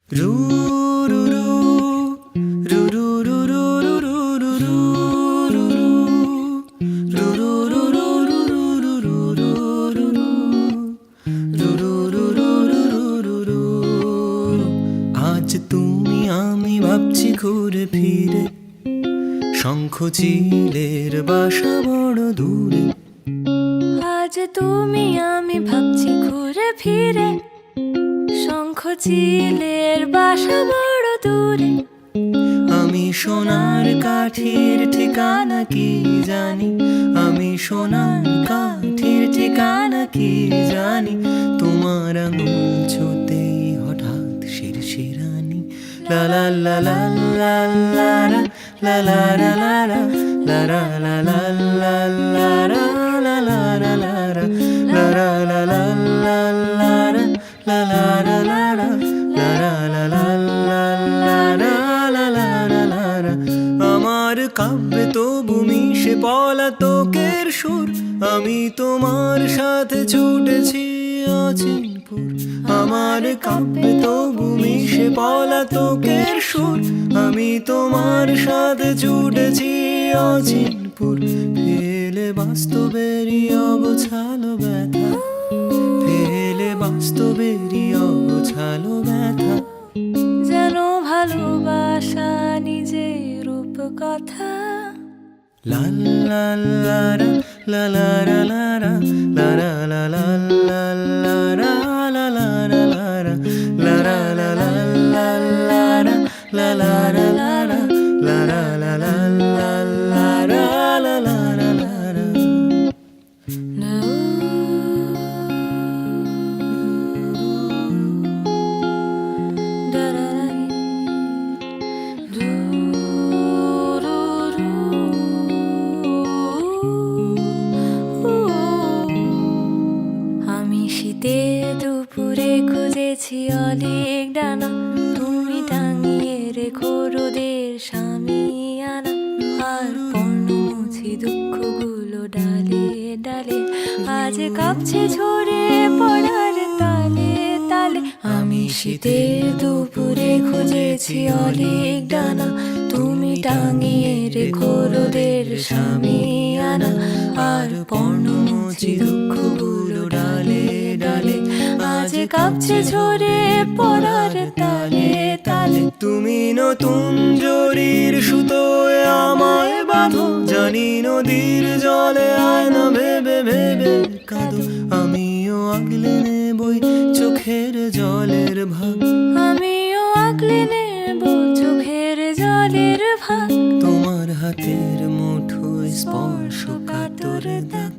রু রু রু রু রু রু রু রু রু রু আজ তুমি আমি ভাবছি ঘুরে ফিরে শঙ্খ চিলের বাসা বড় দূরে। আজ তুমি আমি ভাবছি ঘুরে ফিরে শঙ্খ চিলের বাসা বড় দূরে। আমি সোনার কাঠির ঠিকানা কি জানি, আমি সোনার কাঠির ঠিকানা কি জানি। তোমার আঙুল ছুতেই হঠাৎ শিরশিরানি। লা লা লা লা লা লা রা, লা লা লা লা রা, লা রা লা লা লা লা রা, লা লা লা লা রা, লা রা লা লা লা লা রা, লা লা লা লা রা, লা রা লা লা লা লা রা, লা লা লা লা রা। আমার কাব্যে তবু মিশে পলাতকের সুর, আমি তোমার সাথে ছুটেছি অচিনপুর। আমার কাব্যে তবু মিশে পলাতকের সুর, আমি তোমার সাথে ছুটেছি অচিনপুর। ফেলে বাস্তবেরই অগোছালো ব্যথা, ফেলে বাস্তবেরই অগোছালো ব্যথা। যেন ভালোবাসা নিজের রূপকথা। লা লা লা রা, লা লা লা লা রা, লা রা লা লা লা লা রা, লা লা লা লা রা, লা রা লা লা লা লা রা, লা লা লা লা রা, লা রা লা লা লা লা রা, লা লা লা লা রা। আমি শীতে দুপুরে খুঁজেছি অনেক ডানা, তুমি টাঙিয়ে রেখো রোদের সামিয়ানা। আর পর্ণ মুছি দুঃখগুলো ডালে ডালে, আজ কাঁপছে ঝরে পড়ার তালে তালে। আমি শীতে দুপুরে খুঁজেছি অনেক ডানা, তুমি টাঙিয়ে রেখো রোদের সামিয়ানা। আর পর্ণ মুছি দুঃখগুলো ডালে ডালে, আজ কাঁপছে ঝরে পড়ার তালে তালে। তুমি নতুন জরির সুতোয় আমায় বাঁধো, জানি নদীর জলে আয়না ভেবে ভেবে কাঁদো। আমিও আগলে নেবই চোখের জলের ভাগ, আমিও আগলে নেব চোখের জলের ভাগ। তোমার হাতের মুঠোয় স্পর্শ কাতর দাগ।